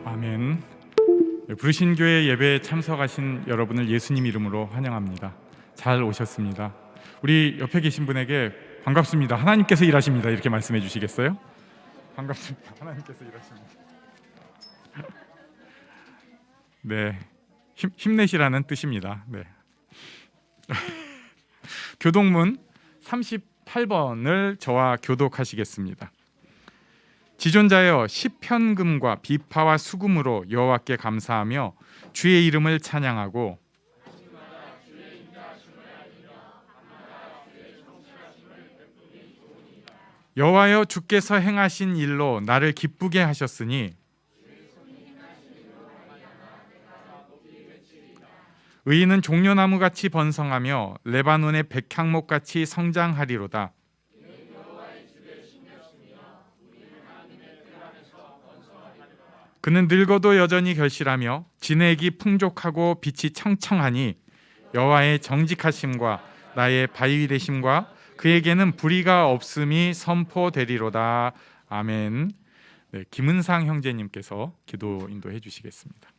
아멘. 부르신교회 예배에 참석하신 여러분을 예수님 이름으로 환영합니다. 잘 오셨습니다. 우리 옆에 계신 분에게 반갑습니다, 하나님께서 일하십니다, 이렇게 말씀해 주시겠어요? 반갑습니다, 하나님께서 일하십니다. 네, 힘내시라는 뜻입니다. 네. 교독문 38번을 저와 교독하시겠습니다. 지존자여, 시편금과 비파와 수금으로 여호와께 감사하며 주의 이름을 찬양하고 여호와여, 주께서 행하신 일로 나를 기쁘게 하셨으니 의인은 종려나무같이 번성하며 레바논의 백향목같이 성장하리로다. 그는 늙어도 여전히 결실하며 진액이 풍족하고 빛이 청청하니 여호와의 정직하심과 나의 바위 되심과 그에게는 불의가 없음이 선포되리로다. 아멘. 네, 김은상 형제님께서 기도 인도해 주시겠습니다.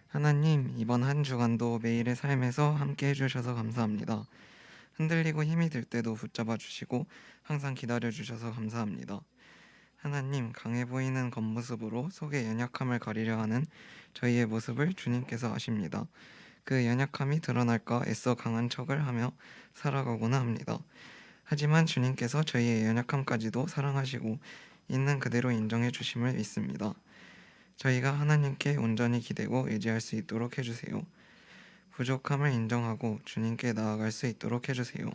하나님, 이번 한 주간도 매일의 삶에서 함께 해주셔서 감사합니다. 흔들리고 힘이 들 때도 붙잡아 주시고 항상 기다려 주셔서 감사합니다. 하나님, 강해 보이는 겉모습으로 속의 연약함을 가리려 하는 저희의 모습을 주님께서 아십니다. 그 연약함이 드러날까 애써 강한 척을 하며 살아가고는 합니다. 하지만 주님께서 저희의 연약함까지도 사랑하시고 있는 그대로 인정해 주심을 믿습니다. 저희가 하나님께 온전히 기대고 의지할 수 있도록 해주세요. 부족함을 인정하고 주님께 나아갈 수 있도록 해주세요.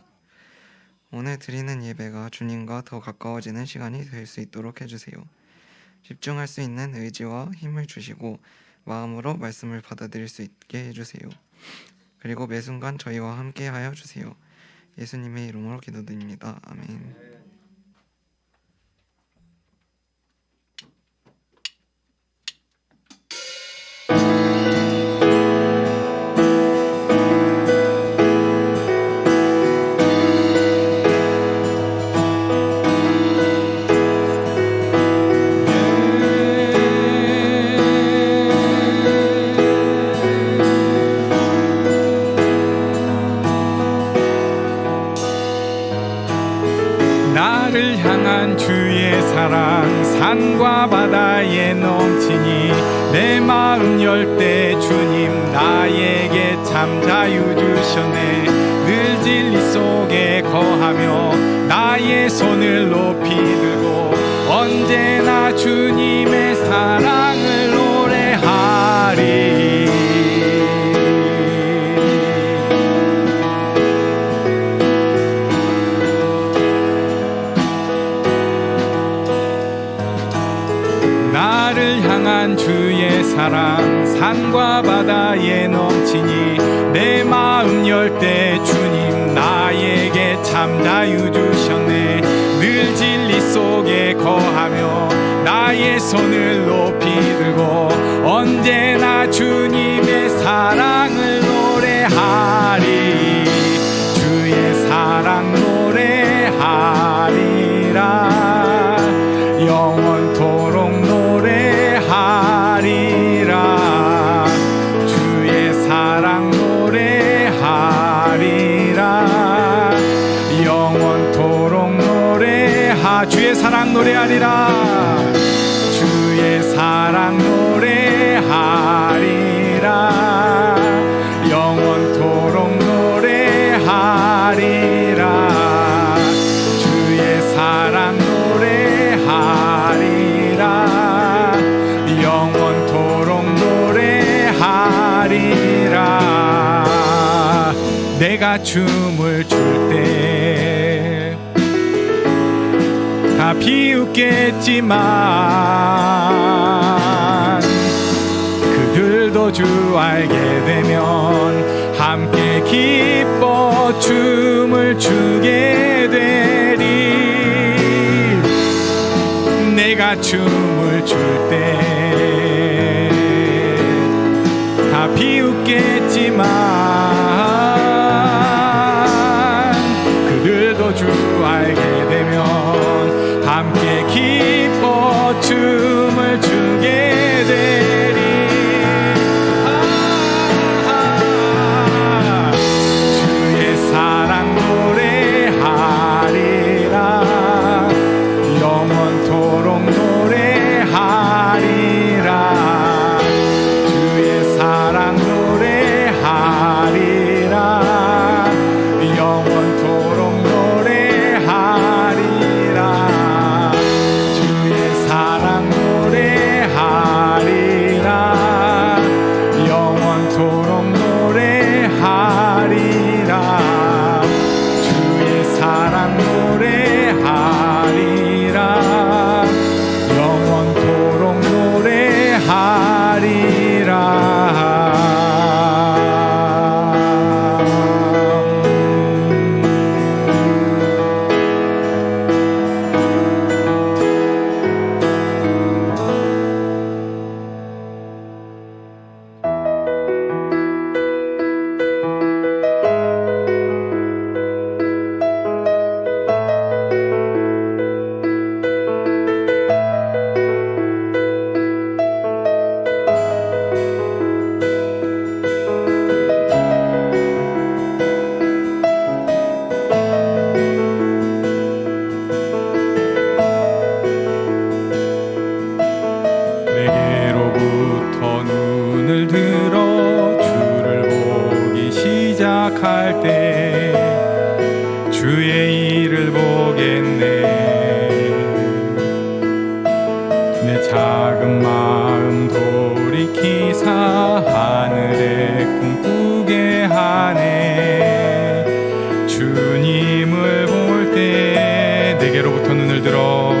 오늘 드리는 예배가 주님과 더 가까워지는 시간이 될 수 있도록 해주세요. 집중할 수 있는 의지와 힘을 주시고 마음으로 말씀을 받아들일 수 있게 해주세요. 그리고 매 순간 저희와 함께 하여 주세요. 예수님의 이름으로 기도드립니다. 아멘. 나를 향한 주의 사랑 산과 바다에 넘치니 내 마음 열 때 주님 나에게 참 자유 주셨네. 늘 진리 속에 거하며 나의 손을 높이 들고 언제나 주님의 사랑을 노래하리. 나를 향한 주의 사랑 산과 바다에 넘치니 내 마음 열 때 주님 나에게 참 자유 주셨네. 늘 진리 속에 거하며 나의 손을 높이 들고 언제나 주님의 사랑을 노래하리. 주의 사랑 노래하리라. 영원토록 노래하리라. 주의 사랑 노래하리라. 영원토록 주의 사랑 노래하리라. 주의 사랑 노래하리라. 영원토록 노래하리라. 주의 사랑 노래하리라. 영원토록 노래하리라. 내가 춤을 출 때 다 비웃겠지만 그들도 주 알게 되면 함께 기뻐 춤을 추게 되리. 내가 춤을 출 때 다 비웃겠지만 그들도 또 주 알게 되면 함께 기뻐 춤을 추게 되리. 주의 사랑 노래하리라. 영원토록 노래하리라. 주의 사랑 노래하리라. 영원토록 노래하리라. 주의 사랑 노래하리라. 영원토록 노래하리라. 주의 사랑 노래하리라. 영원토록 내게로부터 눈을 들어 주를 보기 시작할 때 주의 일을 보겠네. 내 작은 마음 돌이키사 하늘에 꿈꾸게 하네. 주님을 볼 때 내게로부터 눈을 들어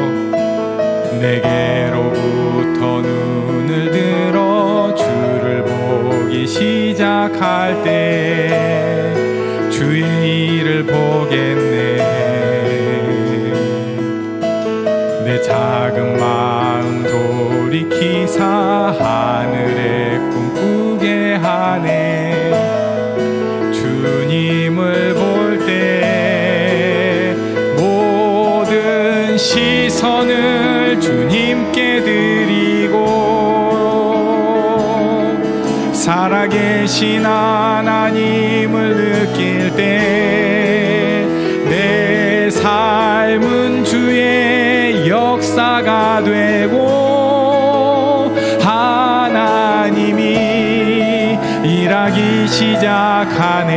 내게로부터 눈을 들어 주를 보기 시작할 때 주의 일을 보겠네. 내 작은 마음 돌이키사 하늘에 꿈꾸게 하네. 주님을 볼 때 모든 시선을 주님께 드리고 살아계신 하나님을 느낄 때 내 삶은 주의 역사가 되고 하나님이 일하기 시작하네.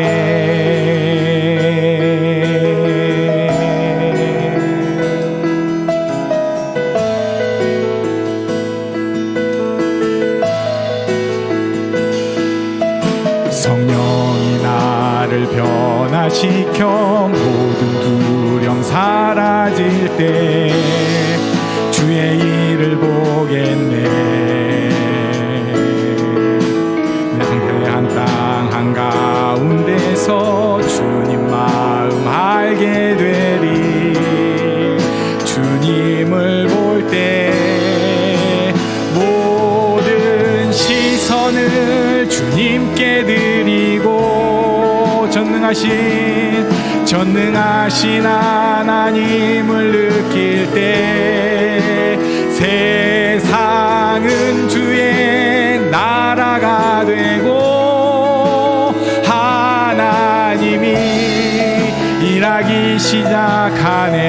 성령이 나를 변화시켜 모든 두려움 사라질 때 주의 일을 보겠네. 내 황폐한 땅 한가운데서 주님 마음 알게 되리. 주님을 볼 때 모든 시선을 주님께 드리고 전능하신 하나님을 느낄 때 세상은 주의 나라가 되고 하나님이 일하기 시작하네.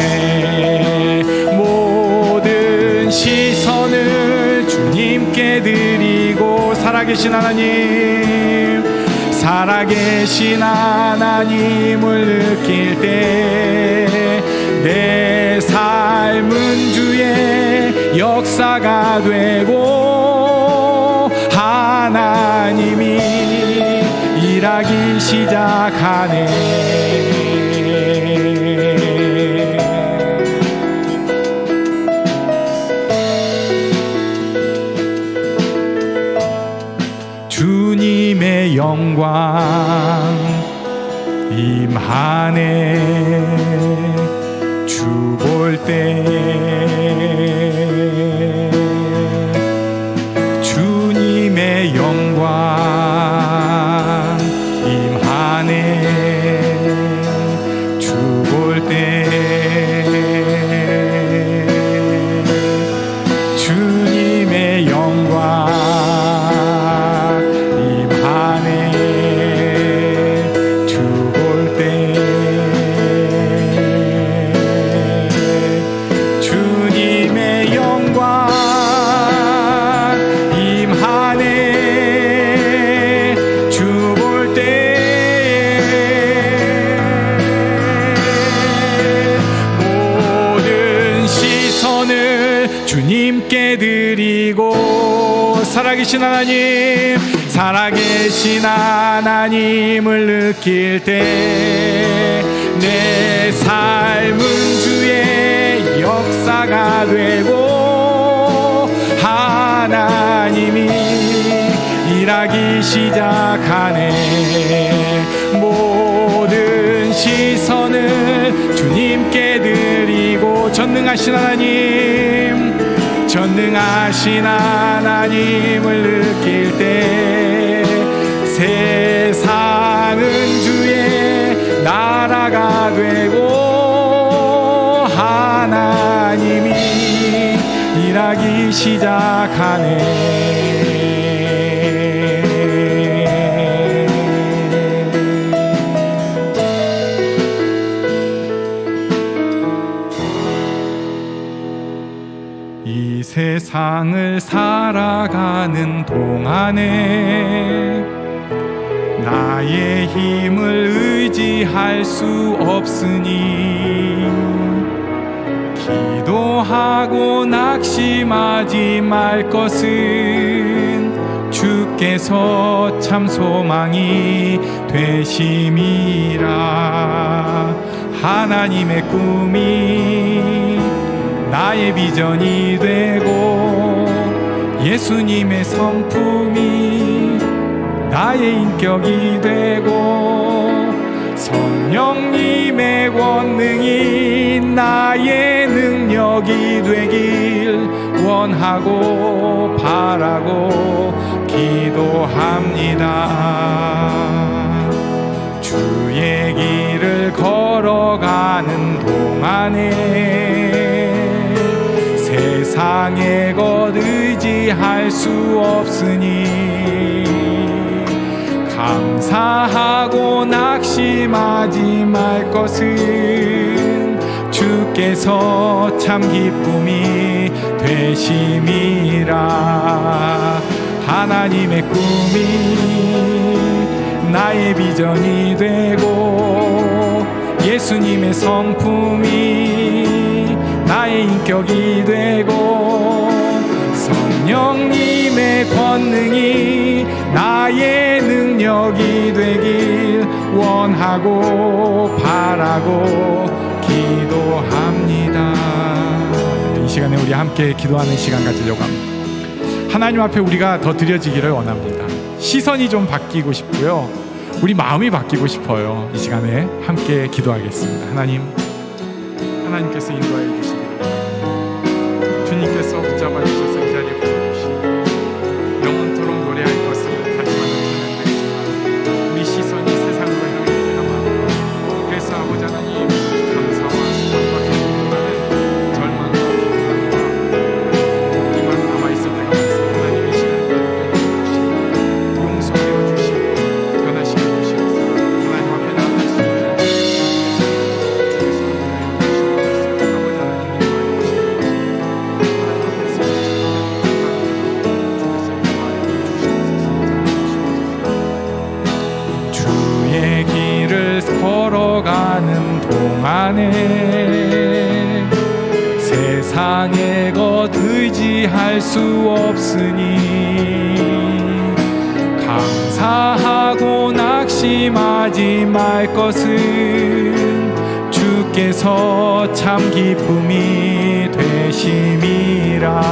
모든 시선을 주님께 드리고 살아계신 하나님을 느낄 때 내 삶은 주의 역사가 되고 하나님이 일하기 시작하네. 주님의 영광 임하네. 주 볼 때 주님의 영광 임하네. 주 볼 때 살아계신 하나님, 살아계신 하나님을 느낄 때 내 삶은 주의 역사가 되고 하나님이 일하기 시작하네. 모든 시선을 주님께 드리고 전능하신 하나님, 전능하신 하나님을 느낄 때 세상은 주의 나라가 되고 하나님이 일하기 시작하네. 이 세상을 살아가는 동안에 나의 힘을 의지할 수 없으니 기도하고 낙심하지 말 것은 주께서 참 소망이 되심이라. 하나님의 꿈이 나의 비전이 되고 예수님의 성품이 나의 인격이 되고 성령님의 권능이 나의 능력이 되길 원하고 바라고 기도합니다. 주의 길을 걸어가는 동안에 세상의 것 의지할 수 없으니 감사하고 낙심하지 말 것은 주께서 참 기쁨이 되심이라. 하나님의 꿈이 나의 비전이 되고 예수님의 성품이 나의 인격이 되고 성령님의 권능이 나의 능력이 되길 원하고 바라고 기도합니다. 이 시간에 우리 함께 기도하는 시간 가지려고 합니다. 하나님 앞에 우리가 더 드려지기를 원합니다. 시선이 좀 바뀌고 싶고요, 우리 마음이 바뀌고 싶어요. 이 시간에 함께 기도하겠습니다. 하나님께서 인도하여 주시기를, 주님께서 붙잡아 주셔서 이 자리에 부어주시고 영원토록 노래할 것을 다짐하는 저는 되겠지만 우리 시선이 세상으로 향할 때가 많아요. 그래서 아버지 하나님, 감사와 수고와 기쁨보다는 절망과 비난과 이만 남아있을 때가 많습니다. 하나님의 시간을 주시고 용서하여 주시고 변화시켜 주시옵소서. 하나님 앞에 나아갈 수 있는 주께서 주의 길을 걸어가는 동안에 세상의 것 의지할 수 없으니 감사하고 낙심하지 말 것은 주께서 참 기쁨이 되심이라.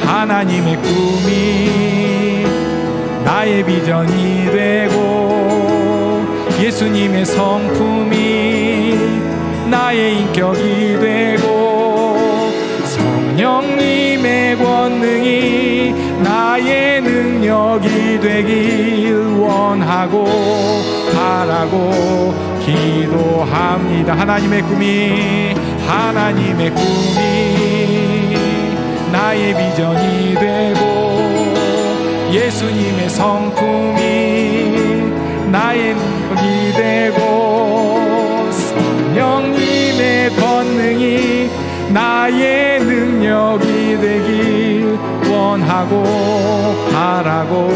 하나님의 꿈이 나의 비전이 되고 예수님의 성품이 나의 인격이 되고 성령님의 권능이 나의 능력이 되길 원하고 바라고 기도합니다. 하나님의 꿈이 나의 비전이 되고 예수님의 성품이 나의 능력이 되고 성령님의 권능이 나의 능력이 되길 원하고 바라고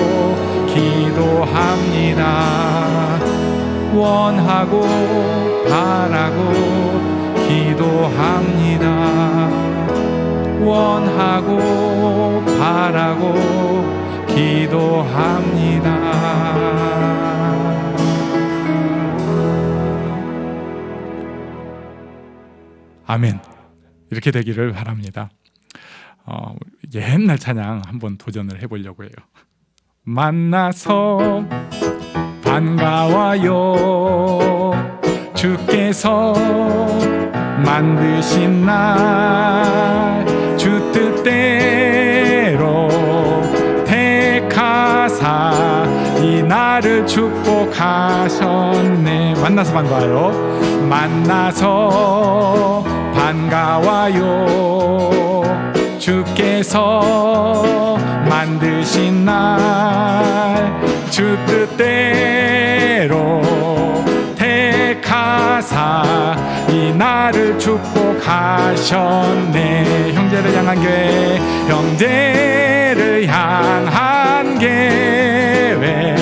기도합니다. 원하고 바라고 기도합니다. 원하고 바라고 바라고 기도합니다. 아멘. 이렇게 되기를 바랍니다. 옛날 찬양 한번 도전을 해보려고 해요. 만나서 반가워요. 주께서 만드신 날 주 뜻대로 택하사 이 날을 축복하셨네. 만나서 반가워요. 만나서 반가워요. 주께서 만드신 날 주 뜻대로 택하사 이 날을 축복하셨네. 형제를 향한 계획, 형제를 향한 계획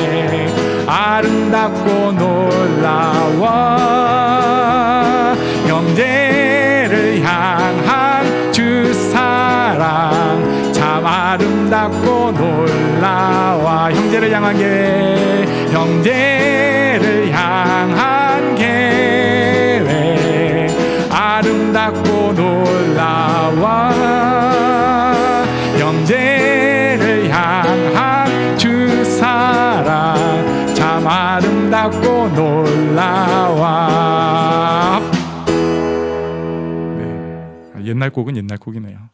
아름답고 놀라워. 형제를 향한 주 사랑 참 아름답고 놀라워. 형제를 향한 계획, 형제를 향한 계획 아름답고 놀라워. 형제를 향한 주 사랑 참 아름답고 놀라워. 네, 옛날 곡은 옛날 곡이네요.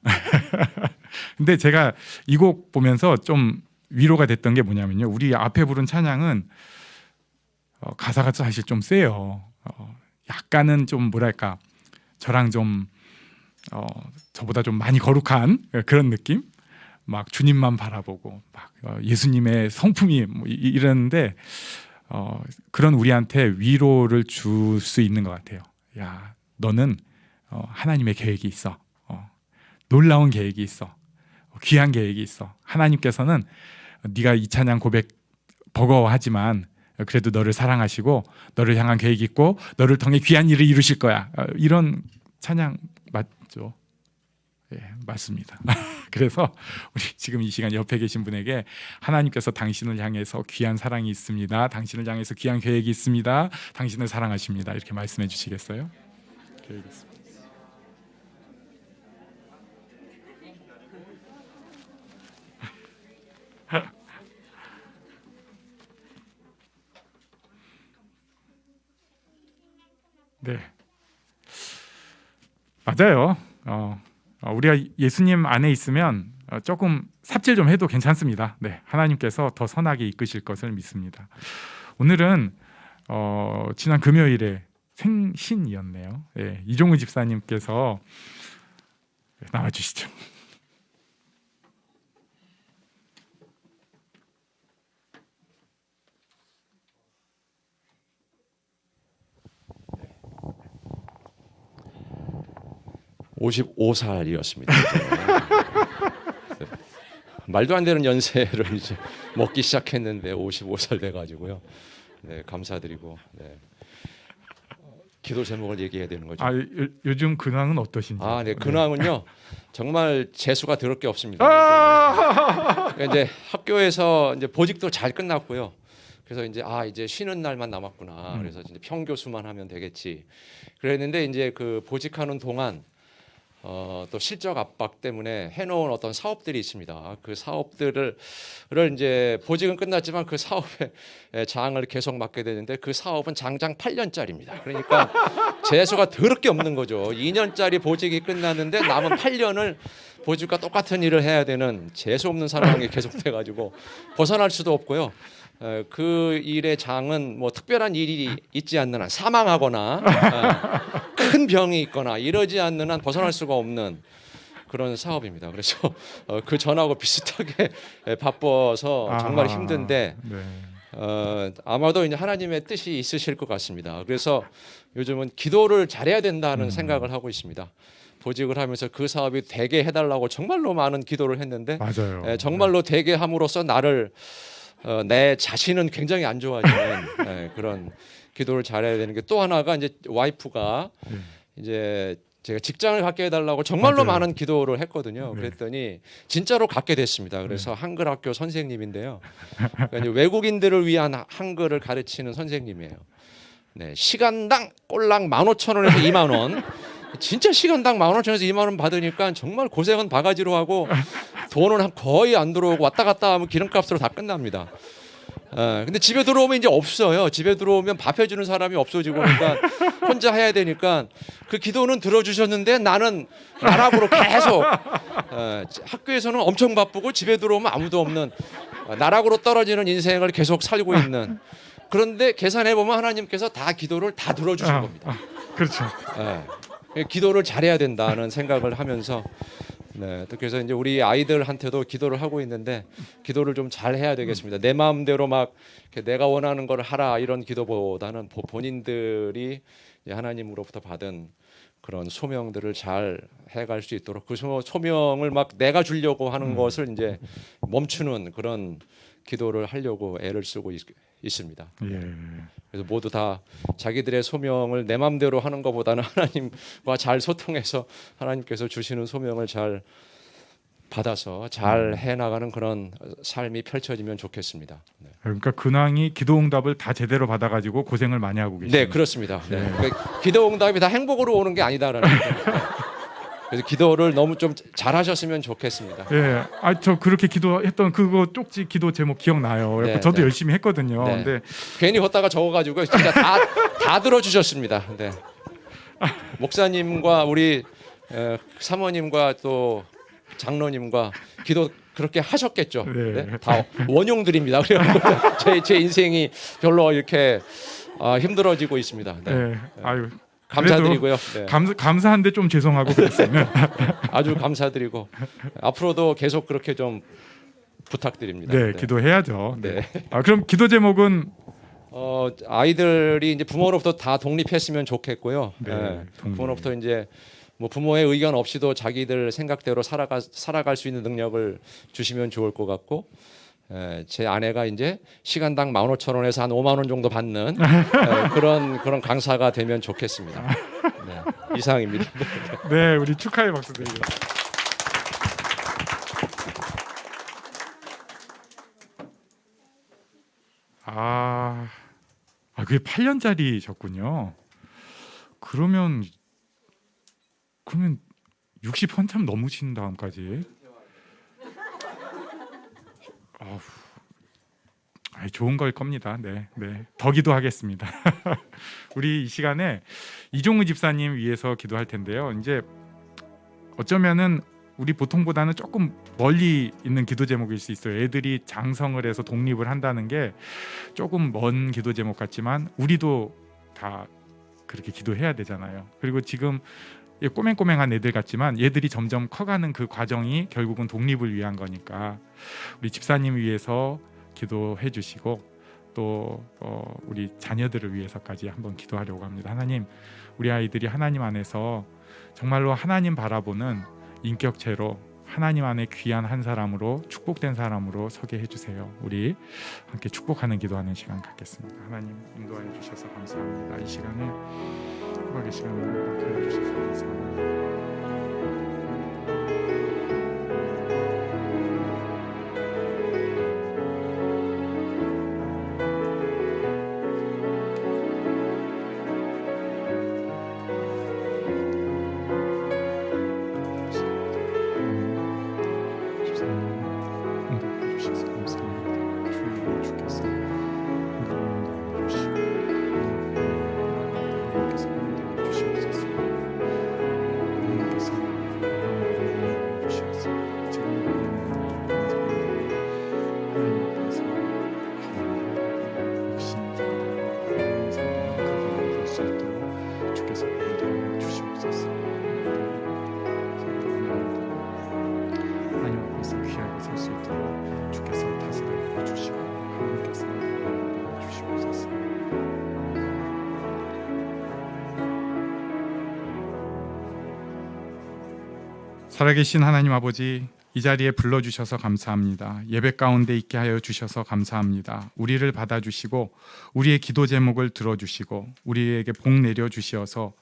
근데 제가 이 곡 보면서 좀 위로가 됐던 게 뭐냐면요, 우리 앞에 부른 찬양은 가사가 사실 좀 세요. 약간은 좀 뭐랄까, 저랑 좀 저보다 좀 많이 거룩한 그런 느낌, 막 주님만 바라보고 막 예수님의 성품이 뭐 이러는데 그런 우리한테 위로를 줄 수 있는 것 같아요. 야, 너는 하나님의 계획이 있어. 놀라운 계획이 있어. 귀한 계획이 있어. 하나님께서는 네가 이 찬양 고백 버거워하지만 그래도 너를 사랑하시고 너를 향한 계획이 있고 너를 통해 귀한 일을 이루실 거야. 이런 찬양 맞죠? 예, 맞습니다. 그래서 우리 지금 이 시간 옆에 계신 분에게 하나님께서 당신을 향해서 귀한 사랑이 있습니다. 당신을 향해서 귀한 계획이 있습니다. 당신을 사랑하십니다. 이렇게 말씀해 주시겠어요? 계획이 있습니다. 네, 맞아요. 우리가 예수님 안에 있으면 조금 삽질 좀 해도 괜찮습니다. 네, 하나님께서 더 선하게 이끄실 것을 믿습니다. 오늘은 지난 금요일에 생신이었네요. 네, 이종우 집사님께서 나와주시죠. (55살이었습니다) 말도 안 되는 연세를 이제 먹기 시작했는데 55살 돼가지고요. 네, 감사드리고. 네. 기도 제목을 얘기해야 되는 거죠. 요즘 근황은 어떠신지? 네, 근황은요. 정말 재수가 더럽게 없습니다. 이제 학교에서 이제 보직도 잘 끝났고요. 그래서 이제 쉬는 날만 남았구나. 그래서 이제 평교수만 하면 되겠지. 그랬는데 이제 그 보직하는 동안 또 실적 압박 때문에 해놓은 어떤 사업들이 있습니다. 그 사업들을 이제 보직은 끝났지만 그 사업의 장을 계속 맡게 되는데 그 사업은 장장 8년짜리입니다. 그러니까 재수가 더럽게 없는 거죠. 2년짜리 보직이 끝났는데 남은 8년을 보직과 똑같은 일을 해야 되는 재수 없는 상황이 계속돼가지고 벗어날 수도 없고요. 그 일의 장은 뭐 특별한 일이 있지 않는 한 사망하거나 큰 병이 있거나 이러지 않는 한 벗어날 수가 없는 그런 사업입니다. 그래서 그 전하고 비슷하게 바빠서 정말 힘든데 아마도 이제 하나님의 뜻이 있으실 것 같습니다. 그래서 요즘은 기도를 잘해야 된다는 생각을 하고 있습니다. 보직을 하면서 그 사업이 되게 해달라고 정말로 많은 기도를 했는데 맞아요. 정말로 되게 함으로써 나를 내 자신은 굉장히 안 좋아지는 그런 기도를 잘해야 되는 게 또 하나가 이제 와이프가 이제 제가 직장을 갖게 해달라고 정말로 맞아요. 많은 기도를 했거든요. 네. 그랬더니 진짜로 갖게 됐습니다. 그래서 한글 학교 선생님인데요. 그러니까 이제 외국인들을 위한 한글을 가르치는 선생님이에요. 네, 시간당 꼴랑 15,000원에서 2만 원. 진짜 시간당 15,000원에서 2만 원 받으니까 정말 고생은 바가지로 하고 돈은 거의 안 들어오고 왔다 갔다 하면 기름값으로 다 끝납니다. 근데 집에 들어오면 이제 없어요. 집에 들어오면 밥 해주는 사람이 없어지고 그러니까 혼자 해야 되니까 그 기도는 들어주셨는데 나는 나락으로 계속 학교에서는 엄청 바쁘고 집에 들어오면 아무도 없는 나락으로 떨어지는 인생을 계속 살고 있는 그런데 계산해 보면 하나님께서 다 기도를 다 들어주신 겁니다. 그렇죠. 기도를 잘해야 된다는 생각을 하면서 네, 또 그래서 이제 우리 아이들한테도 기도를 하고 있는데 기도를 좀 잘 해야 되겠습니다. 내 마음대로 막 이렇게 내가 원하는 걸 하라 이런 기도보다는 본인들이 하나님으로부터 받은 그런 소명들을 잘 해갈 수 있도록 그 소명을 막 내가 주려고 하는 것을 이제 멈추는 그런 기도를 하려고 애를 쓰고 있습니다. 예. 그래서 모두 다 자기들의 소명을 내 마음대로 하는 것보다는 하나님과 잘 소통해서 하나님께서 주시는 소명을 잘 받아서 잘 해나가는 그런 삶이 펼쳐지면 좋겠습니다. 네, 그러니까 근황이 기도 응답을 다 제대로 받아가지고 고생을 많이 하고 계시네요. 네 그렇습니다. 네. 그러니까 기도 응답이 다 행복으로 오는 게 아니다라는 거죠. 네. 그래서 기도를 너무 좀 잘하셨으면 좋겠습니다. 예, 저 그렇게 기도했던 그거 쪽지 기도 제목 기억나요. 네, 저도 네. 열심히 했거든요. 네. 근데 괜히 걷다가 적어가지고 진짜 다 들어주셨습니다. 네. 목사님과 우리 사모님과 또 장로님과 기도 그렇게 하셨겠죠. 네. 네? 다 원흉들입니다. 그래서 제 인생이 별로 이렇게 힘들어지고 있습니다. 네. 예, 아유 감사드리고요. 네. 감사한데 좀 죄송하고 그랬어요. 아주 감사드리고 앞으로도 계속 그렇게 좀 부탁드립니다. 네, 기도해야죠. 네. 그럼 기도 제목은 아이들이 이제 부모로부터 다 독립했으면 좋겠고요. 네, 독립. 부모로부터 이제 뭐 부모의 의견 없이도 자기들 생각대로 살아갈 수 있는 능력을 주시면 좋을 것 같고, 제 아내가 이제 시간당 15,000원에서 한 5만 원 정도 받는 그런 강사가 되면 좋겠습니다. 네, 이상입니다. 네, 우리 축하의 박수 드리죠. 그게 8년짜리셨군요. 그러면 60 한참 넘으신 다음까지. 좋은 걸 겁니다. 네. 더 기도하겠습니다. 우리 이 시간에 이종우 집사님 위해서 기도할 텐데요. 이제 어쩌면은 우리 보통보다는 조금 멀리 있는 기도 제목일 수 있어요. 애들이 장성을 해서 독립을 한다는 게 조금 먼 기도 제목 같지만 우리도 다 그렇게 기도해야 되잖아요. 그리고 지금 꼬맹꼬맹한 애들 같지만 얘들이 점점 커가는 그 과정이 결국은 독립을 위한 거니까 우리 집사님 위해서 기도해 주시고 또 우리 자녀들을 위해서까지 한번 기도하려고 합니다. 하나님, 우리 아이들이 하나님 안에서 정말로 하나님 바라보는 인격체로 하나님 안에 귀한 한 사람으로 축복된 사람으로 서게 해주세요. 우리 함께 축복하는 기도하는 시간 갖겠습니다. 하나님 인도하여 주셔서 감사합니다. 이 시간에 허락의 시간을 허락하여 주셔서 감사합니다. 살아계신 하나님 아버지, 이 자리에 불러주셔서 감사합니다. 예배 가운데 있게 하여 주셔서 감사합니다. 우리를 받아주시고 우리의 기도 제목을 들어주시고 우리에게 복 내려주시어서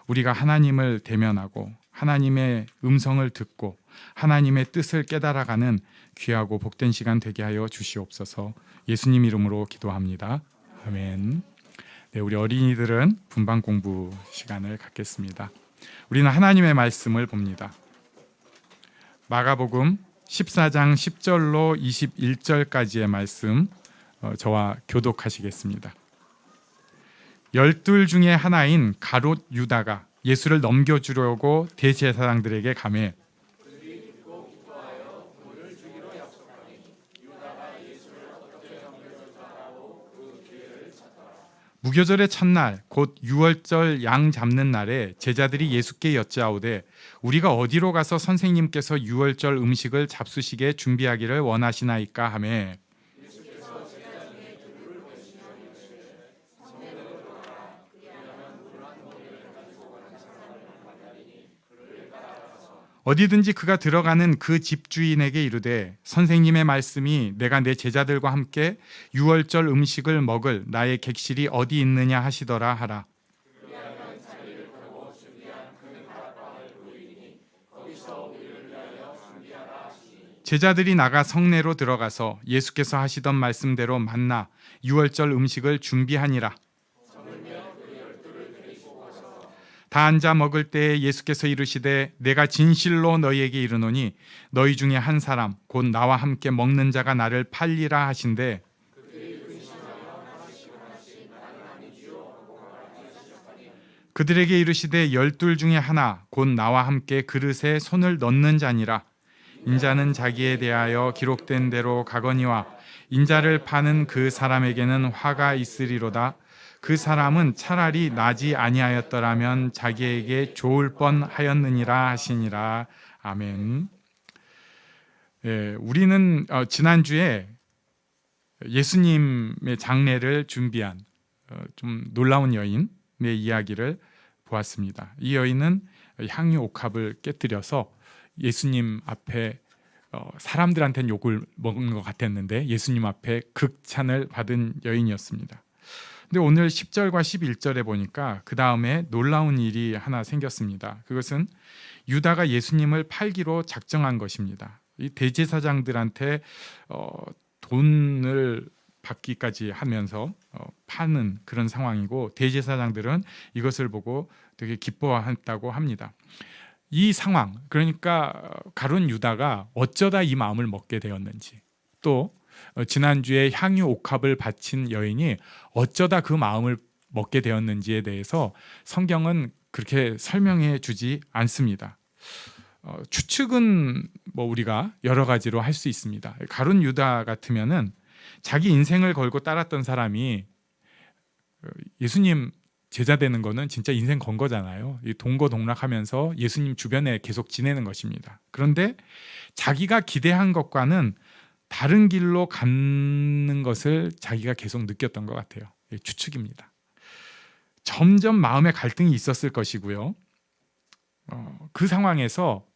우리가 하나님을 대면하고 하나님의 음성을 듣고 하나님의 뜻을 깨달아가는 귀하고 복된 시간 되게 하여 주시옵소서. 예수님 이름으로 기도합니다. 아멘. 네, 우리 어린이들은 분방 공부 시간을 갖겠습니다. 우리는 하나님의 말씀을 봅니다. 마가복음 14장 10절로 21절까지의 말씀 저와 교독하시겠습니다. 12 중에 하나인 가롯 유다가 예수를 넘겨주려고 대제사장들에게 가매 무교절의 첫날 곧 유월절 양 잡는 날에 제자들이 예수께 여짜오되 우리가 어디로 가서 선생님께서 유월절 음식을 잡수시게 준비하기를 원하시나이까 하매 어디든지 그가 들어가는 그 집주인에게 이르되 선생님의 말씀이 내가 내 제자들과 함께 유월절 음식을 먹을 나의 객실이 어디 있느냐 하시더라 하라. 제자들이 나가 성내로 들어가서 예수께서 하시던 말씀대로 만나 유월절 음식을 준비하니라. 다 앉아 먹을 때에 예수께서 이르시되 내가 진실로 너희에게 이르노니 너희 중에 한 사람 곧 나와 함께 먹는 자가 나를 팔리라 하신대 그들에게 이르시되 12 중에 하나 곧 나와 함께 그릇에 손을 넣는 자니라. 인자는 자기에 대하여 기록된 대로 가거니와 인자를 파는 그 사람에게는 화가 있으리로다. 그 사람은 차라리 나지 아니하였더라면 자기에게 좋을 뻔하였느니라 하시니라. 아멘. 예, 우리는 지난주에 예수님의 장례를 준비한 좀 놀라운 여인의 이야기를 보았습니다. 이 여인은 향유 옥합을 깨뜨려서 예수님 앞에 사람들한테는 욕을 먹은 것 같았는데 예수님 앞에 극찬을 받은 여인이었습니다. 근데 오늘 10절과 11절에 보니까 그 다음에 놀라운 일이 하나 생겼습니다. 그것은 유다가 예수님을 팔기로 작정한 것입니다. 이 대제사장들한테 돈을 받기까지 하면서 파는 그런 상황이고 대제사장들은 이것을 보고 되게 기뻐했다고 합니다. 이 상황, 그러니까 가룟 유다가 어쩌다 이 마음을 먹게 되었는지, 또 지난주에 향유 옥합을 바친 여인이 어쩌다 그 마음을 먹게 되었는지에 대해서 성경은 그렇게 설명해 주지 않습니다. 추측은 뭐 우리가 여러 가지로 할 수 있습니다. 가룟 유다 같으면은 자기 인생을 걸고 따랐던 사람이 예수님 제자 되는 거는 진짜 인생 건 거잖아요. 동거동락하면서 예수님 주변에 계속 지내는 것입니다. 그런데 자기가 기대한 것과는 다른 길로 가는 것을 자기가 계속 느꼈던 것 같아요. 추측입니다. 점점 마음의 갈등이 있었을 것이고요. 그 상황에서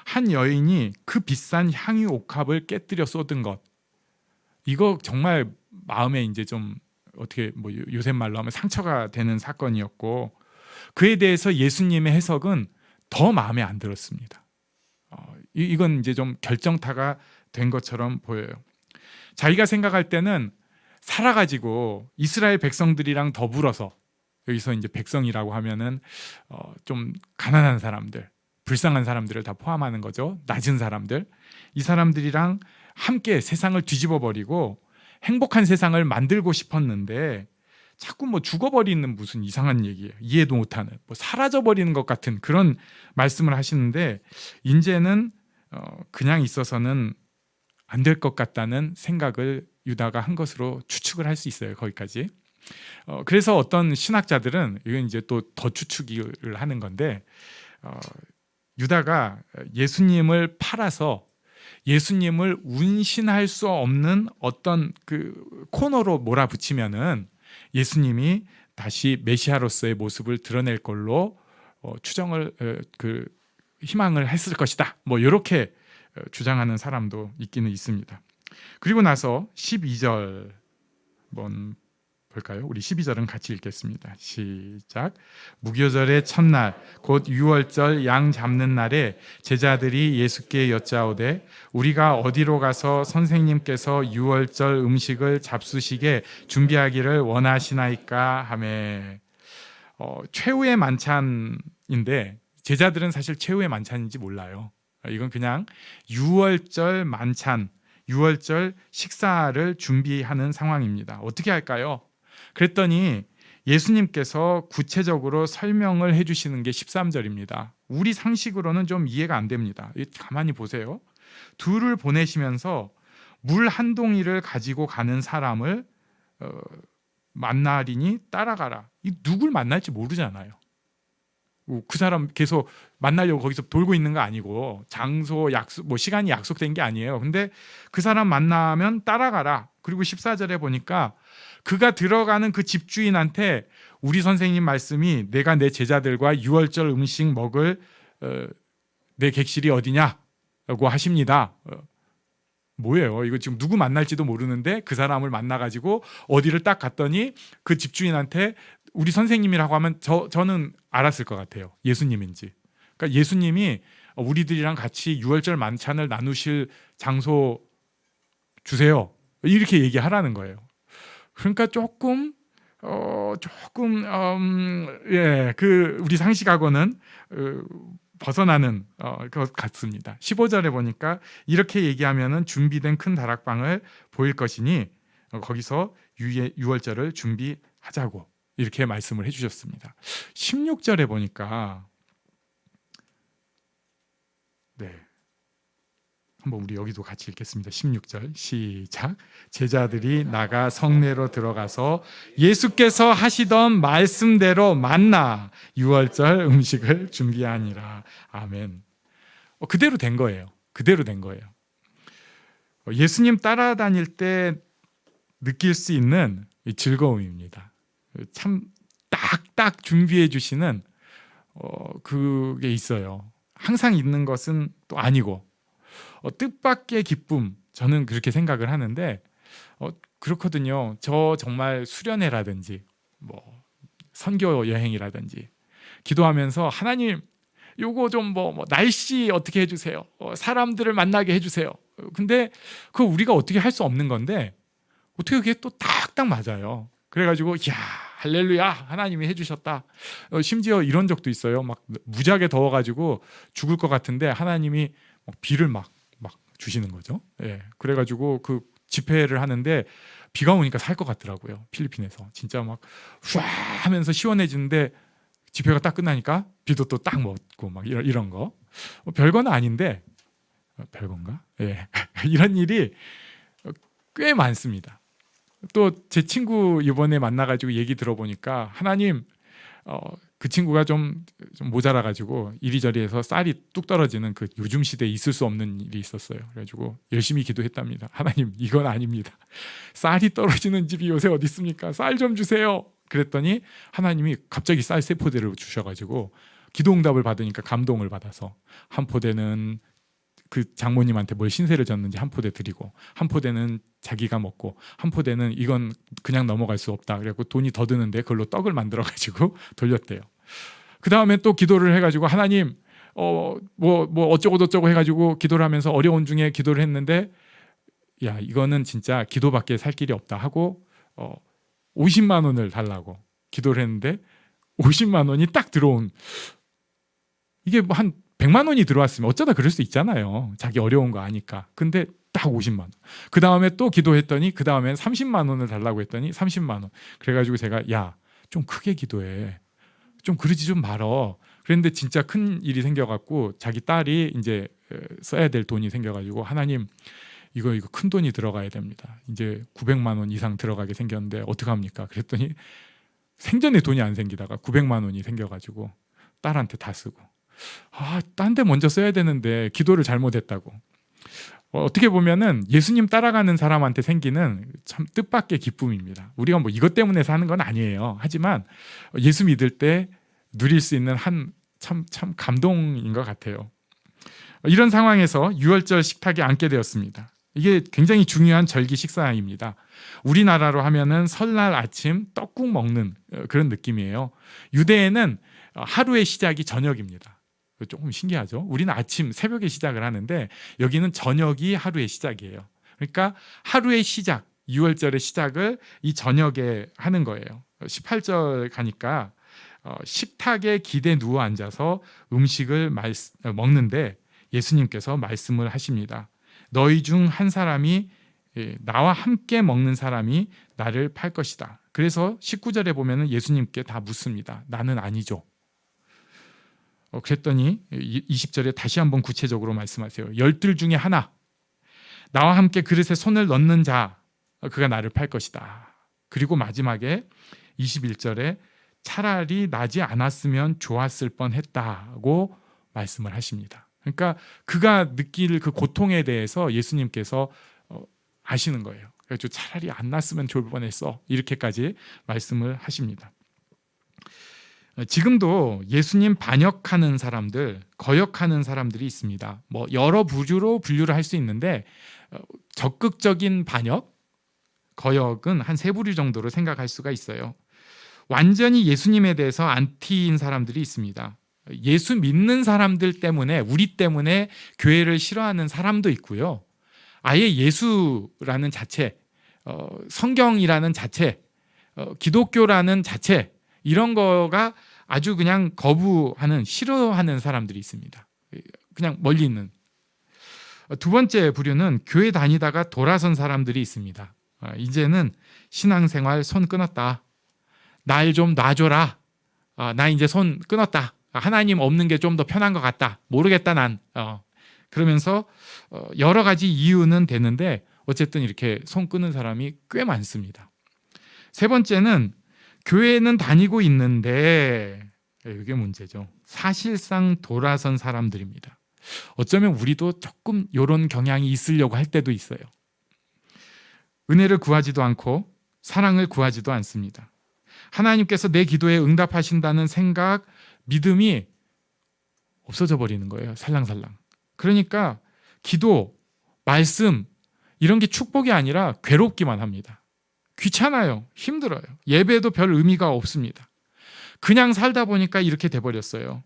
한 여인이 그 비싼 향유 옥합을 깨뜨려 쏟은 것, 이거 정말 마음에 이제 좀 어떻게 뭐 요새 말로 하면 상처가 되는 사건이었고, 그에 대해서 예수님의 해석은 더 마음에 안 들었습니다. 이건 이제 좀 결정타가 된 것처럼 보여요. 자기가 생각할 때는 살아가지고 이스라엘 백성들이랑 더불어서, 여기서 이제 백성이라고 하면은 좀 가난한 사람들, 불쌍한 사람들을 다 포함하는 거죠. 낮은 사람들, 이 사람들이랑 함께 세상을 뒤집어 버리고 행복한 세상을 만들고 싶었는데 자꾸 뭐 죽어버리는 무슨 이상한 얘기예요. 이해도 못하는, 뭐 사라져버리는 것 같은 그런 말씀을 하시는데, 이제는 그냥 있어서는 안 될 것 같다는 생각을 유다가 한 것으로 추측을 할 수 있어요. 거기까지. 그래서 어떤 신학자들은, 이건 이제 또 더 추측을 하는 건데, 유다가 예수님을 팔아서 예수님을 운신할 수 없는 어떤 그 코너로 몰아붙이면은 예수님이 다시 메시아로서의 모습을 드러낼 걸로 추정을 희망을 했을 것이다. 뭐 이렇게 주장하는 사람도 있기는 있습니다. 그리고 나서 12절 한번 볼까요? 우리 12절은 같이 읽겠습니다. 시작. 무교절의 첫날 곧 유월절 양 잡는 날에 제자들이 예수께 여짜오되 우리가 어디로 가서 선생님께서 유월절 음식을 잡수시게 준비하기를 원하시나이까 하매. 최후의 만찬인데 제자들은 사실 최후의 만찬인지 몰라요. 이건 그냥 유월절 만찬, 유월절 식사를 준비하는 상황입니다. 어떻게 할까요? 그랬더니 예수님께서 구체적으로 설명을 해주시는 게 13절입니다. 우리 상식으로는 좀 이해가 안 됩니다. 가만히 보세요. 둘을 보내시면서 물 한 동이를 가지고 가는 사람을 만나리니 따라가라. 이 누굴 만날지 모르잖아요. 그 사람 계속 만나려고 거기서 돌고 있는 거 아니고 장소 약속 뭐 시간이 약속된 게 아니에요. 근데 그 사람 만나면 따라가라. 그리고 14절에 보니까 그가 들어가는 그 집주인한테 우리 선생님 말씀이 내가 내 제자들과 유월절 음식 먹을 내 객실이 어디냐라고 하십니다. 뭐예요? 이거 지금 누구 만날지도 모르는데 그 사람을 만나가지고 어디를 딱 갔더니 그 집주인한테 우리 선생님이라고 하면 저는 알았을 것 같아요. 예수님인지. 그러니까 예수님이 우리들이랑 같이 유월절 만찬을 나누실 장소 주세요. 이렇게 얘기하라는 거예요. 그러니까 조금 그 우리 상식하고는 벗어나는 것 같습니다. 15절에 보니까 이렇게 얘기하면은 준비된 큰 다락방을 보일 것이니 거기서 유월절을 준비하자고 이렇게 말씀을 해주셨습니다. 16절에 보니까 한번 우리 여기도 같이 읽겠습니다. 16절 시작. 제자들이 나가 성내로 들어가서 예수께서 하시던 말씀대로 만나 유월절 음식을 준비하니라. 아멘. 그대로 된 거예요. 그대로 된 거예요. 예수님 따라다닐 때 느낄 수 있는 즐거움입니다. 참 딱딱 준비해 주시는 그게 있어요. 항상 있는 것은 또 아니고 뜻밖의 기쁨, 저는 그렇게 생각을 하는데 그렇거든요. 저 정말 수련회라든지 뭐 선교 여행이라든지 기도하면서 하나님 요거 좀 뭐 날씨 어떻게 해주세요. 사람들을 만나게 해주세요. 근데 그거 우리가 어떻게 할 수 없는 건데 어떻게 그게 또 딱딱 맞아요. 그래가지고 이야 할렐루야 하나님이 해주셨다. 심지어 이런 적도 있어요. 막 무지하게 더워가지고 죽을 것 같은데 하나님이 비를 막 주시는 거죠. 예. 그래가지고 그 집회를 하는데 비가 오니까 살 것 같더라고요. 필리핀에서 진짜 막 휘 하면서 시원해지는데 집회가 딱 끝나니까 비도 또 딱 먹고 막 이런 거 별건 아닌데 별건가? 예. 이런 일이 꽤 많습니다. 또 제 친구 이번에 만나가지고 얘기 들어보니까 하나님 그 친구가 좀 모자라가지고 이리저리 해서 쌀이 뚝 떨어지는 그 요즘 시대에 있을 수 없는 일이 있었어요. 그래가지고 열심히 기도했답니다. 하나님 이건 아닙니다. 쌀이 떨어지는 집이 요새 어디 있습니까? 쌀 좀 주세요. 그랬더니 하나님이 갑자기 쌀 3포대를 주셔가지고 기도응답을 받으니까 감동을 받아서 한 포대는 그 장모님한테 뭘 신세를 졌는지 한 포대 드리고 한 포대는 자기가 먹고 한 포대는 이건 그냥 넘어갈 수 없다. 그래갖고 돈이 더 드는데 그걸로 떡을 만들어가지고 돌렸대요. 그 다음에 또 기도를 해가지고 하나님 뭐 어쩌고 저쩌고 해가지고 기도를 하면서 어려운 중에 기도를 했는데 야 이거는 진짜 기도밖에 살 길이 없다 하고 50만 원을 달라고 기도를 했는데 50만 원이 딱 들어온 이게 뭐 한 100만 원이 들어왔으면 어쩌다 그럴 수 있잖아요. 자기 어려운 거 아니까. 근데 딱 50만 원. 그 다음에 또 기도했더니 그 다음엔 30만 원을 달라고 했더니 30만 원. 그래가지고 제가 야 좀 크게 기도해. 좀 그러지 좀 말어. 그랬는데 진짜 큰 일이 생겨갖고 자기 딸이 이제 써야 될 돈이 생겨가지고 하나님 이거 큰 돈이 들어가야 됩니다. 이제 900만 원 이상 들어가게 생겼는데 어떡합니까? 그랬더니 생전에 돈이 안 생기다가 900만 원이 생겨가지고 딸한테 다 쓰고 딴 데 먼저 써야 되는데 기도를 잘못했다고. 어떻게 보면은 예수님 따라가는 사람한테 생기는 참 뜻밖의 기쁨입니다. 우리가 뭐 이것 때문에 사는 건 아니에요. 하지만 예수 믿을 때 누릴 수 있는 참 감동인 것 같아요. 이런 상황에서 유월절 식탁에 앉게 되었습니다. 이게 굉장히 중요한 절기 식사입니다. 우리나라로 하면은 설날 아침 떡국 먹는 그런 느낌이에요. 유대에는 하루의 시작이 저녁입니다. 조금 신기하죠? 우리는 아침 새벽에 시작을 하는데 여기는 저녁이 하루의 시작이에요. 그러니까 하루의 시작, 유월절의 시작을 이 저녁에 하는 거예요. 18절 가니까 식탁에 기대 누워 앉아서 음식을 먹는데 예수님께서 말씀을 하십니다. 너희 중 한 사람이 나와 함께 먹는 사람이 나를 팔 것이다. 그래서 19절에 보면 예수님께 다 묻습니다. 나는 아니죠. 그랬더니 20절에 다시 한번 구체적으로 말씀하세요. 열둘 중에 하나, 나와 함께 그릇에 손을 넣는 자, 그가 나를 팔 것이다. 그리고 마지막에 21절에 차라리 나지 않았으면 좋았을 뻔했다고 말씀을 하십니다. 그러니까 그가 느낄 그 고통에 대해서 예수님께서 아시는 거예요. 그래서 차라리 안 났으면 좋을 뻔했어. 이렇게까지 말씀을 하십니다. 지금도 예수님 반역하는 사람들, 거역하는 사람들이 있습니다. 뭐 여러 부류로 분류를 할 수 있는데 적극적인 반역, 거역은 한 세 부류 정도로 생각할 수가 있어요. 완전히 예수님에 대해서 안티인 사람들이 있습니다. 예수 믿는 사람들 때문에, 우리 때문에 교회를 싫어하는 사람도 있고요. 아예 예수라는 자체, 성경이라는 자체, 기독교라는 자체, 이런 거가 아주 그냥 거부하는, 싫어하는 사람들이 있습니다. 그냥 멀리 있는. 두 번째 부류는 교회 다니다가 돌아선 사람들이 있습니다. 이제는 신앙생활 손 끊었다. 날 좀 놔줘라. 나 이제 손 끊었다. 하나님 없는 게 좀 더 편한 것 같다. 모르겠다 난. 그러면서 여러 가지 이유는 되는데 어쨌든 이렇게 손 끊은 사람이 꽤 많습니다. 세 번째는 교회는 다니고 있는데, 이게 문제죠. 사실상 돌아선 사람들입니다. 어쩌면 우리도 조금 이런 경향이 있으려고 할 때도 있어요. 은혜를 구하지도 않고 사랑을 구하지도 않습니다. 하나님께서 내 기도에 응답하신다는 생각, 믿음이 없어져 버리는 거예요. 살랑살랑. 그러니까 기도, 말씀 이런 게 축복이 아니라 괴롭기만 합니다. 귀찮아요. 힘들어요. 예배도 별 의미가 없습니다. 그냥 살다 보니까 이렇게 돼버렸어요.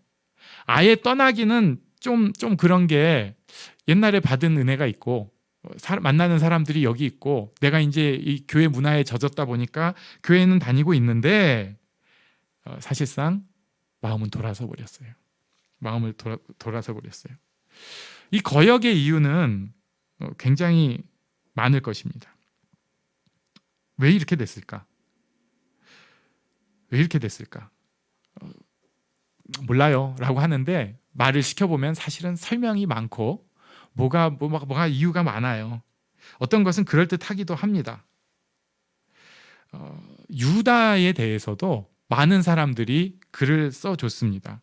아예 떠나기는 좀 그런 게, 옛날에 받은 은혜가 있고 만나는 사람들이 여기 있고 내가 이제 이 교회 문화에 젖었다 보니까 교회는 다니고 있는데 사실상 마음은 돌아서 버렸어요. 마음을 돌아서 버렸어요. 이 거역의 이유는 굉장히 많을 것입니다. 왜 이렇게 됐을까? 왜 이렇게 됐을까? 몰라요 라고 하는데 말을 시켜보면 사실은 설명이 많고 뭐가 이유가 많아요. 어떤 것은 그럴듯하기도 합니다. 유다에 대해서도 많은 사람들이 글을 써줬습니다.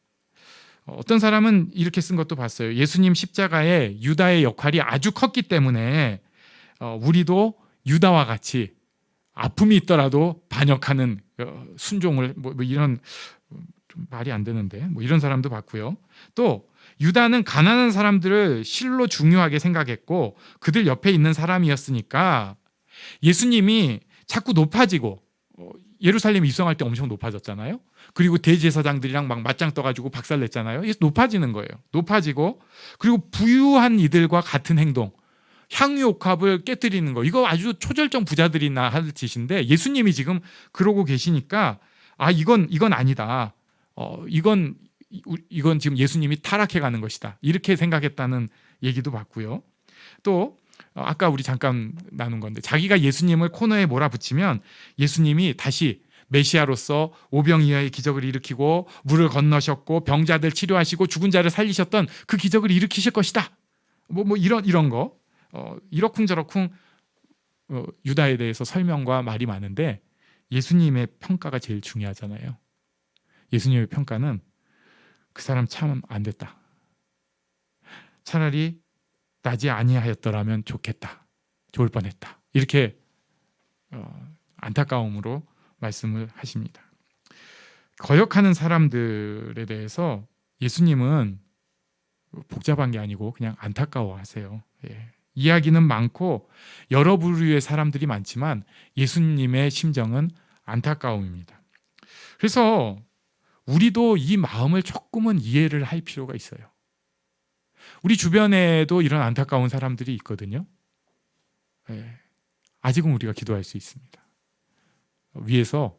어떤 사람은 이렇게 쓴 것도 봤어요. 예수님 십자가에 유다의 역할이 아주 컸기 때문에 우리도 유다와 같이 아픔이 있더라도 반역하는 순종을 뭐 이런, 좀 말이 안 되는데 뭐 이런 사람도 봤고요. 또 유다는 가난한 사람들을 실로 중요하게 생각했고 그들 옆에 있는 사람이었으니까 예수님이 자꾸 높아지고, 예루살렘 입성할 때 엄청 높아졌잖아요. 그리고 대제사장들이랑 막 맞짱 떠가지고 박살냈잖아요. 이게 높아지는 거예요. 높아지고, 그리고 부유한 이들과 같은 행동, 향유옥합을 깨뜨리는 거, 이거 아주 초절정 부자들이나 할 짓인데 예수님이 지금 그러고 계시니까 이건 아니다. 이건 지금 예수님이 타락해가는 것이다. 이렇게 생각했다는 얘기도 봤고요. 또 아까 우리 잠깐 나눈 건데, 자기가 예수님을 코너에 몰아붙이면 예수님이 다시 메시아로서 오병이어의 기적을 일으키고 물을 건너셨고 병자들 치료하시고 죽은 자를 살리셨던 그 기적을 일으키실 것이다. 뭐 이런 거, 이러쿵저러쿵 유다에 대해서 설명과 말이 많은데 예수님의 평가가 제일 중요하잖아요. 예수님의 평가는 그 사람 참 안 됐다. 차라리 나지 아니하였더라면 좋겠다. 좋을 뻔했다. 이렇게 안타까움으로 말씀을 하십니다. 거역하는 사람들에 대해서 예수님은 복잡한 게 아니고 그냥 안타까워하세요. 예. 이야기는 많고 여러 부류의 사람들이 많지만 예수님의 심정은 안타까움입니다. 그래서 우리도 이 마음을 조금은 이해를 할 필요가 있어요. 우리 주변에도 이런 안타까운 사람들이 있거든요. 예. 아직은 우리가 기도할 수 있습니다. 위에서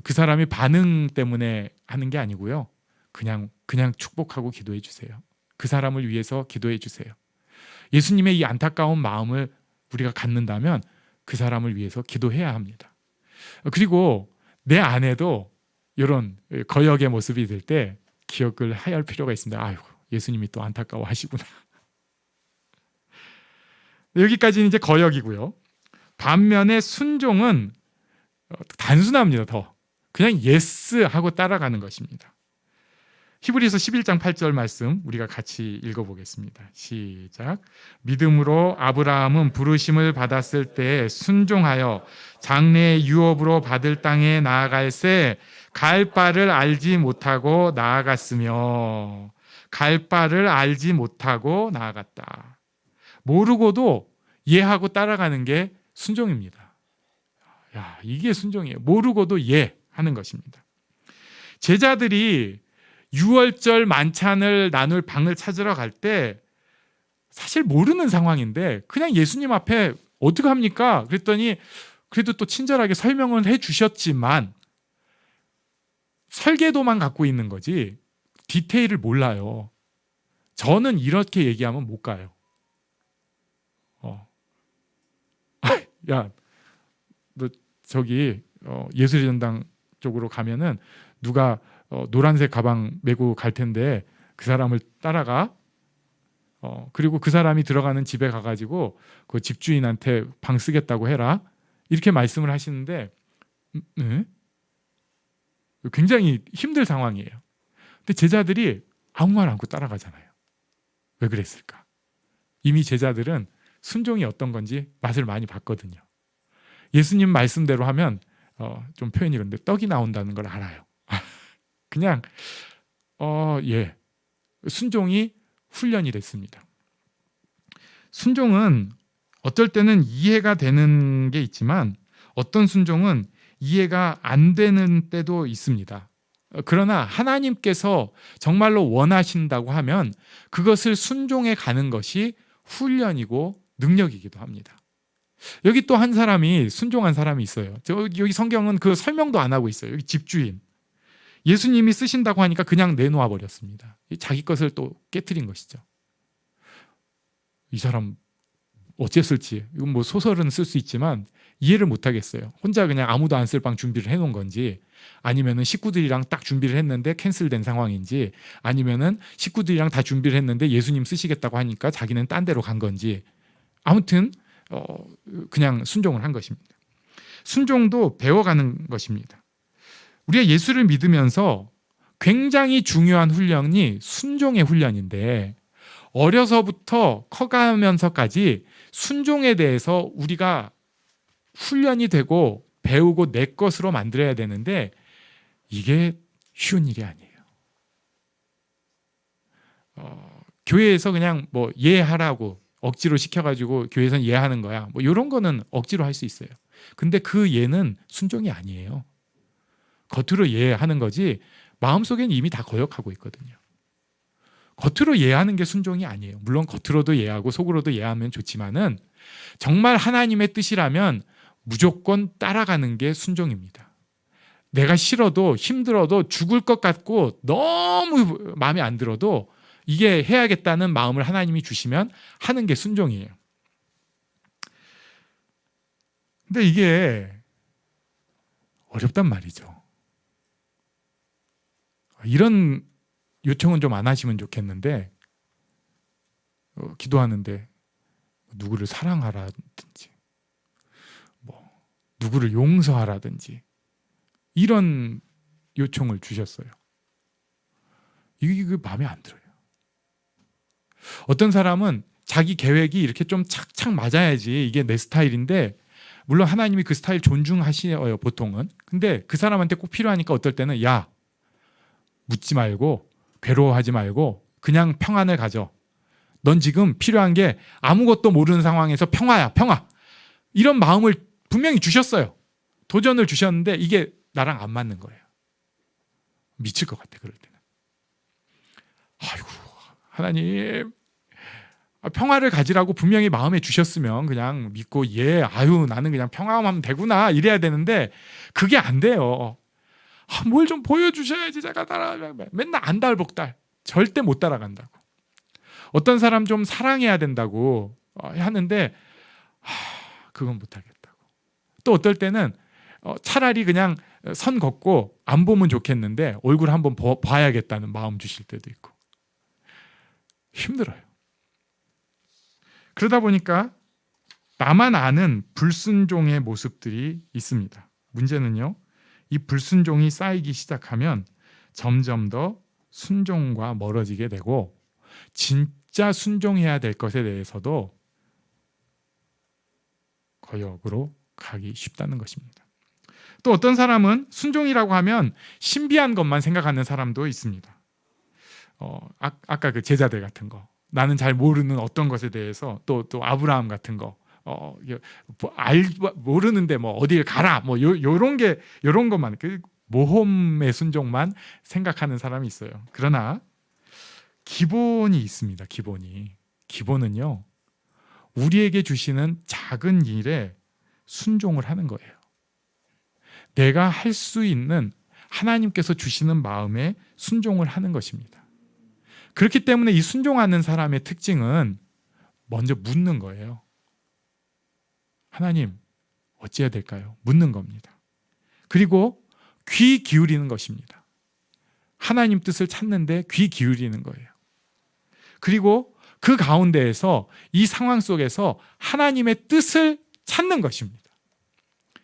그 사람이 반응 때문에 하는 게 아니고요. 그냥 축복하고 기도해 주세요. 그 사람을 위해서 기도해 주세요. 예수님의 이 안타까운 마음을 우리가 갖는다면 그 사람을 위해서 기도해야 합니다. 그리고 내 안에도 이런 거역의 모습이 들 때 기억을 할 필요가 있습니다. 아이고, 예수님이 또 안타까워하시구나. 여기까지는 이제 거역이고요. 반면에 순종은 단순합니다. 더 그냥 예스 하고 따라가는 것입니다. 히브리서 11장 8절 말씀 우리가 같이 읽어보겠습니다. 시작. 믿음으로 아브라함은 부르심을 받았을 때 순종하여 장래의 유업으로 받을 땅에 나아갈새 갈 바를 알지 못하고 나아갔으며 갈 바를 알지 못하고 나아갔다. 모르고도 이해하고 따라가는 게 순종입니다. 야, 이게 순종이에요. 모르고도 이해하는 것입니다. 제자들이 6월절 만찬을 나눌 방을 찾으러 갈 때 사실 모르는 상황인데 그냥 예수님 앞에 어떻게 합니까? 그랬더니 그래도 또 친절하게 설명을 해 주셨지만 설계도만 갖고 있는 거지 디테일을 몰라요. 저는 이렇게 얘기하면 못 가요. 야, 너 저기 예술의 전당 쪽으로 가면은 누가 노란색 가방 메고 갈 텐데 그 사람을 따라가. 그리고 그 사람이 들어가는 집에 가가지고 그 집주인한테 방 쓰겠다고 해라. 이렇게 말씀을 하시는데 굉장히 힘들 상황이에요. 근데 제자들이 아무 말 않고 따라가잖아요. 왜 그랬을까? 이미 제자들은 순종이 어떤 건지 맛을 많이 봤거든요. 예수님 말씀대로 하면 좀 표현이 그런데 떡이 나온다는 걸 알아요. 그냥 예, 순종이 훈련이 됐습니다. 순종은 어떨 때는 이해가 되는 게 있지만 어떤 순종은 이해가 안 되는 때도 있습니다. 그러나 하나님께서 정말로 원하신다고 하면 그것을 순종해 가는 것이 훈련이고 능력이기도 합니다. 여기 또 한 사람이 순종한 사람이 있어요. 여기 성경은 그 설명도 안 하고 있어요. 여기 집주인. 예수님이 쓰신다고 하니까 그냥 내놓아 버렸습니다. 자기 것을 또 깨트린 것이죠. 이 사람 어쨌을지 이건 뭐 소설은 쓸 수 있지만 이해를 못 하겠어요. 혼자 그냥 아무도 안 쓸 방 준비를 해놓은 건지 아니면은 식구들이랑 딱 준비를 했는데 캔슬된 상황인지 아니면은 식구들이랑 다 준비를 했는데 예수님 쓰시겠다고 하니까 자기는 딴 데로 간 건지 아무튼 그냥 순종을 한 것입니다. 순종도 배워가는 것입니다. 우리가 예수를 믿으면서 굉장히 중요한 훈련이 순종의 훈련인데 어려서부터 커가면서까지 순종에 대해서 우리가 훈련이 되고 배우고 내 것으로 만들어야 되는데 이게 쉬운 일이 아니에요. 교회에서 그냥 뭐 예하라고 억지로 시켜가지고 교회에서는 예하는 거야. 뭐 이런 거는 억지로 할 수 있어요. 근데 그 예는 순종이 아니에요. 겉으로 예하는 거지 마음속엔 이미 다 거역하고 있거든요. 겉으로 예하는 게 순종이 아니에요. 물론 겉으로도 예하고 속으로도 예하면 좋지만은 정말 하나님의 뜻이라면 무조건 따라가는 게 순종입니다. 내가 싫어도 힘들어도 죽을 것 같고 너무 마음에 안 들어도 이게 해야겠다는 마음을 하나님이 주시면 하는 게 순종이에요. 근데 이게 어렵단 말이죠. 이런 요청은 좀 안 하시면 좋겠는데 기도하는데 누구를 사랑하라든지 뭐 누구를 용서하라든지 이런 요청을 주셨어요. 이게 마음에 안 들어요. 어떤 사람은 자기 계획이 이렇게 좀 착착 맞아야지 이게 내 스타일인데 물론 하나님이 그 스타일 존중하시어요 보통은. 근데 그 사람한테 꼭 필요하니까 어떨 때는 야 묻지 말고 괴로워하지 말고 그냥 평안을 가져. 넌 지금 필요한 게 아무것도 모르는 상황에서 평화야, 평화. 이런 마음을 분명히 주셨어요. 도전을 주셨는데 이게 나랑 안 맞는 거예요. 미칠 것 같아, 그럴 때는. 아이고, 하나님, 평화를 가지라고 분명히 마음에 주셨으면 그냥 믿고 나는 그냥 평화하면 되구나 이래야 되는데 그게 안 돼요. 뭘 좀 보여주셔야지 제가 맨날 안달복달. 절대 못 따라간다고. 어떤 사람 좀 사랑해야 된다고 하는데 그건 못하겠다고. 또 어떨 때는 차라리 그냥 선 걷고 안 보면 좋겠는데 얼굴 한번 봐야겠다는 마음 주실 때도 있고. 힘들어요. 그러다 보니까 나만 아는 불순종의 모습들이 있습니다. 문제는요, 이 불순종이 쌓이기 시작하면 점점 더 순종과 멀어지게 되고 진짜 순종해야 될 것에 대해서도 거역으로 가기 쉽다는 것입니다. 또 어떤 사람은 순종이라고 하면 신비한 것만 생각하는 사람도 있습니다. 아까 그 제자들 같은 거, 나는 잘 모르는 어떤 것에 대해서 또 아브라함 같은 거, 모르는데 뭐 어딜 가라, 뭐 요런 것만, 그 모험의 순종만 생각하는 사람이 있어요. 그러나 기본이 있습니다. 기본은요, 우리에게 주시는 작은 일에 순종을 하는 거예요. 내가 할 수 있는 하나님께서 주시는 마음에 순종을 하는 것입니다. 그렇기 때문에 이 순종하는 사람의 특징은 먼저 묻는 거예요. 하나님, 어찌해야 될까요? 묻는 겁니다. 그리고 귀 기울이는 것입니다. 하나님 뜻을 찾는데 귀 기울이는 거예요. 그리고 그 가운데에서 이 상황 속에서 하나님의 뜻을 찾는 것입니다.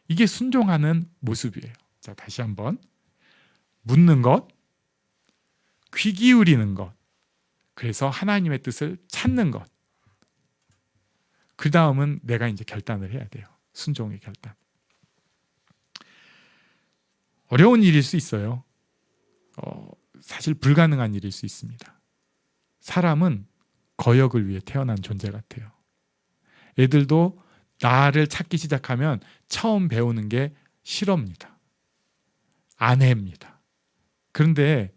이게 순종하는 모습이에요. 자, 다시 한번. 묻는 것, 귀 기울이는 것, 그래서 하나님의 뜻을 찾는 것. 그 다음은 내가 이제 결단을 해야 돼요. 순종의 결단. 어려운 일일 수 있어요. 사실 불가능한 일일 수 있습니다. 사람은 거역을 위해 태어난 존재 같아요. 애들도 나를 찾기 시작하면 처음 배우는 게 싫어입니다. 안해입니다. 그런데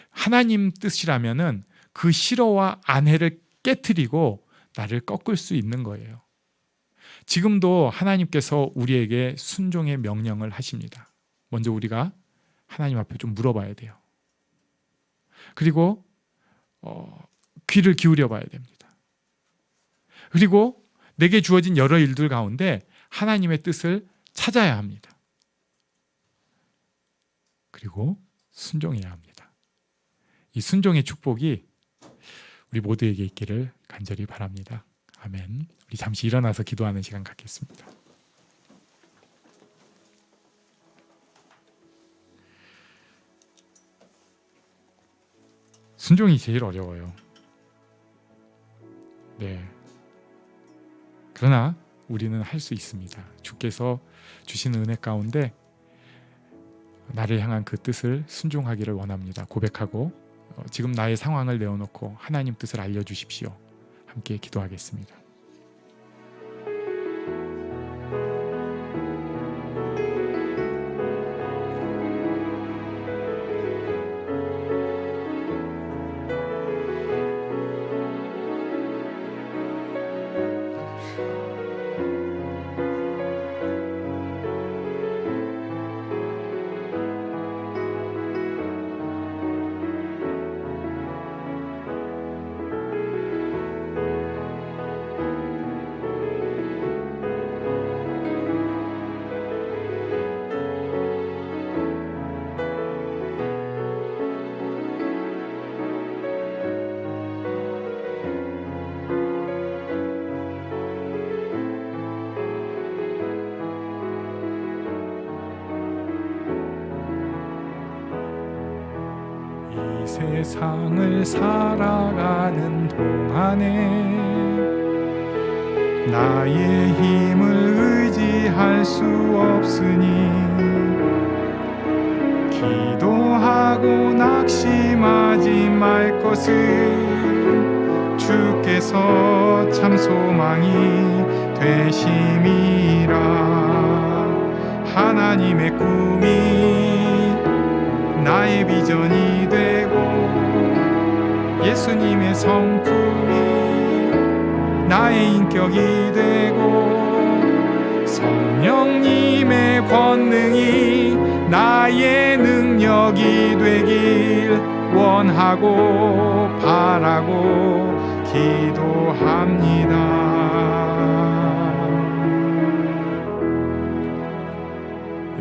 하나님 뜻이라면은 그 싫어와 안해를 깨트리고 나를 꺾을 수 있는 거예요. 지금도 하나님께서 우리에게 순종의 명령을 하십니다. 먼저 우리가 하나님 앞에 좀 물어봐야 돼요. 그리고 귀를 기울여 봐야 됩니다. 그리고 내게 주어진 여러 일들 가운데 하나님의 뜻을 찾아야 합니다. 그리고 순종해야 합니다. 이 순종의 축복이 우리 모두에게 있기를 간절히 바랍니다. 아멘. 우리 잠시 일어나서 기도하는 시간 갖겠습니다. 순종이 제일 어려워요. 네. 그러나 우리는 할 수 있습니다. 주께서 주시는 은혜 가운데 나를 향한 그 뜻을 순종하기를 원합니다. 고백하고 지금 나의 상황을 내어놓고 하나님 뜻을 알려주십시오. 함께 기도하겠습니다. 세상을 살아가는 동안에 나의 힘을 의지할 수 없으니 기도하고 낙심하지 말 것을 주께서 참 소망이 되심이라. 하나님의 꿈이 나의 비전이 되고 예수님의 성품이 나의 인격이 되고 성령님의 권능이 나의 능력이 되길 원하고 바라고 기도합니다.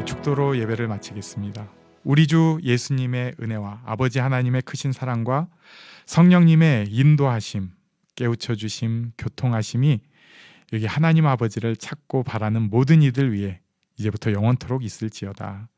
축도로 예배를 마치겠습니다. 우리 주 예수님의 은혜와 아버지 하나님의 크신 사랑과 성령님의 인도하심, 깨우쳐 주심, 교통하심이 여기 하나님 아버지를 찾고 바라는 모든 이들 위해 이제부터 영원토록 있을지어다.